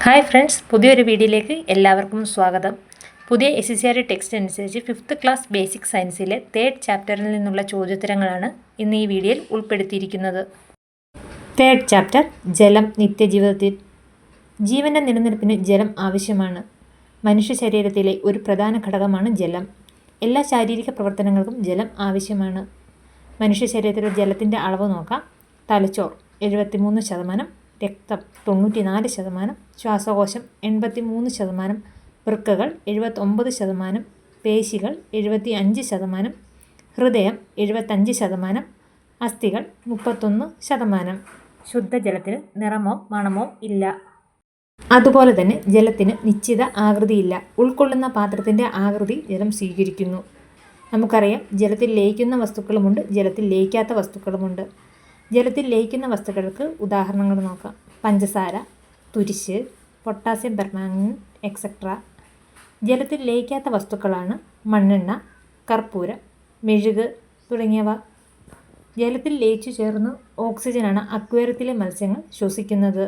Hi friends, പുതിയൊരു വീഡിയോയിലേക്ക് എല്ലാവർക്കും സ്വാഗതം. പുതിയ SCRT ടെക്സ്റ്റ് അനുസരിച്ച് 5th ക്ലാസ് ബേസിക് സയൻസിലെ 3rd ചാപ്റ്ററിൽ നിന്നുള്ള ചോദ്യോത്തരങ്ങളാണ് ഇന്ന് ഈ വീഡിയോയിൽ ഉൾപ്പെടുത്തിയിരിക്കുന്നത്. 3rd ചാപ്റ്റർ ജലം നിത്യജീവിതത്തിൽ. ജീവൻ്റെ നിലനിൽപ്പിന് ജലം ആവശ്യമാണ്. മനുഷ്യ ശരീരത്തിലെ ഒരു പ്രധാന ഘടകമാണ് ജലം. എല്ലാ ശാരീരിക പ്രവർത്തനങ്ങൾക്കും ജലം ആവശ്യമാണ്. മനുഷ്യ ശരീരത്തിലെ ജലത്തിൻ്റെ അളവ് നോക്കാം. തലച്ചോർ 73%, രക്തം 94%, ശ്വാസകോശം 83%, വൃക്കകൾ 79%, പേശികൾ 75%, ഹൃദയം 75%, അസ്ഥികൾ 31%. ശുദ്ധജലത്തിന് നിറമോ മണമോ ഇല്ല. അതുപോലെ തന്നെ ജലത്തിന് നിശ്ചിത ആകൃതിയില്ല. ഉൾക്കൊള്ളുന്ന പാത്രത്തിൻ്റെ ആകൃതി ജലം സ്വീകരിക്കുന്നു. നമുക്കറിയാം, ജലത്തിൽ ലയിക്കുന്ന വസ്തുക്കളുമുണ്ട്, ജലത്തിൽ ലയിക്കാത്ത വസ്തുക്കളുമുണ്ട്. ജലത്തിൽ ലയിക്കുന്ന വസ്തുക്കൾക്ക് ഉദാഹരണങ്ങൾ നോക്കാം. പഞ്ചസാര, തുരിശ്, പൊട്ടാസ്യം പെർമാംഗനേറ്റ് എക്സെട്ര. ജലത്തിൽ ലയിക്കാത്ത വസ്തുക്കളാണ് മണ്ണെണ്ണ, കർപ്പൂരം, മെഴുക് തുടങ്ങിയവ. ജലത്തിൽ ലയിച്ചു ചേർന്ന് ഓക്സിജനാണ് അക്വേറിയത്തിലെ മത്സ്യങ്ങൾ ശ്വസിക്കുന്നത്.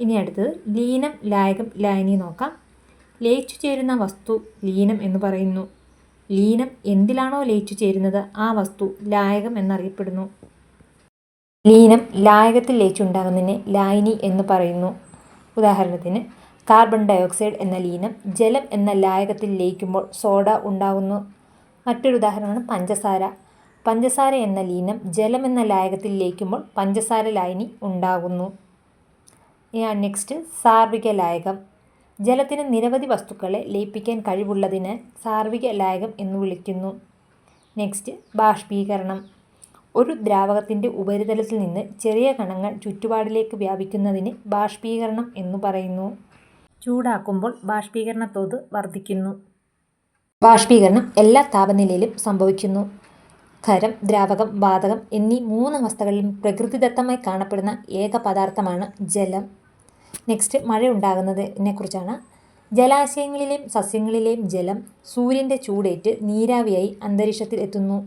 ഇനി അടുത്തത് ലീനം, ലായകം, ലായനി നോക്കാം. ലയിച്ചു ചേരുന്ന വസ്തു ലീനം എന്ന് പറയുന്നു. ലീനം എന്തിലാണോ ലയിച്ചു ചേരുന്നത് ആ വസ്തു ലായകം എന്നറിയപ്പെടുന്നു. ലീനം ലായകത്തിൽ ലയിച്ചുണ്ടാകുന്നതിനെ ലായനി എന്ന് പറയുന്നു. ഉദാഹരണത്തിന്, കാർബൺ ഡയോക്സൈഡ് എന്ന ലീനം ജലം എന്ന ലായകത്തിൽ ലയിക്കുമ്പോൾ സോഡ ഉണ്ടാകുന്നു. മറ്റൊരു ഉദാഹരണമാണ് പഞ്ചസാര. പഞ്ചസാര എന്ന ലീനം ജലം എന്ന ലായകത്തിൽ ലയിക്കുമ്പോൾ പഞ്ചസാര ലായനി ഉണ്ടാകുന്നു. നെക്സ്റ്റ്, സാർവിക ലായകം. ജലത്തിന് നിരവധി വസ്തുക്കളെ ലയിപ്പിക്കാൻ കഴിവുള്ളതിന് സാർവിക ലായകം എന്ന് വിളിക്കുന്നു. നെക്സ്റ്റ്, ബാഷ്പീകരണം. ഒരു ദ്രാവകത്തിൻ്റെ ഉപരിതലത്തിൽ നിന്ന് ചെറിയ കണങ്ങൾ ചുറ്റുപാടിലേക്ക് വ്യാപിക്കുന്നതിന് ബാഷ്പീകരണം എന്ന് പറയുന്നു. ചൂടാക്കുമ്പോൾ ബാഷ്പീകരണ തോത് വർദ്ധിക്കുന്നു. ബാഷ്പീകരണം എല്ലാ താപനിലയിലും സംഭവിക്കുന്നു. ഖരം, ദ്രാവകം, വാതകം എന്നീ 3 അവസ്ഥകളിലും പ്രകൃതിദത്തമായി കാണപ്പെടുന്ന ഏക പദാർത്ഥമാണ് ജലം. നെക്സ്റ്റ്, മഴ ഉണ്ടാകുന്നതിനെ കുറിച്ചാണ്. ജലാശയങ്ങളിലെയും സസ്യങ്ങളിലെയും ജലം സൂര്യൻ്റെ ചൂടേറ്റ് നീരാവിയായി അന്തരീക്ഷത്തിൽ എത്തുന്നു.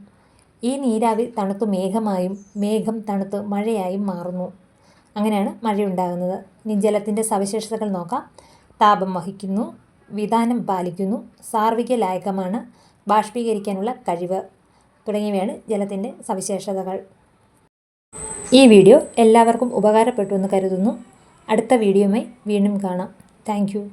ഈ നീരാവി തണുത്ത് മേഘമായും മേഘം തണുത്ത് മഴയായും മാറുന്നു. അങ്ങനെയാണ് മഴയുണ്ടാകുന്നത്. ഇനി ജലത്തിൻ്റെ സവിശേഷതകൾ നോക്കാം. താപം വഹിക്കുന്നു, വിതാനം പാലിക്കുന്നു, സാർവിക ലായകമാണ്, ബാഷ്പീകരിക്കാനുള്ള കഴിവ് തുടങ്ങിയവയാണ് ജലത്തിൻ്റെ സവിശേഷതകൾ. ഈ വീഡിയോ എല്ലാവർക്കും ഉപകാരപ്പെട്ടു എന്ന് കരുതുന്നു. അടുത്ത വീഡിയോയുമായി വീണ്ടും കാണാം. Thank you.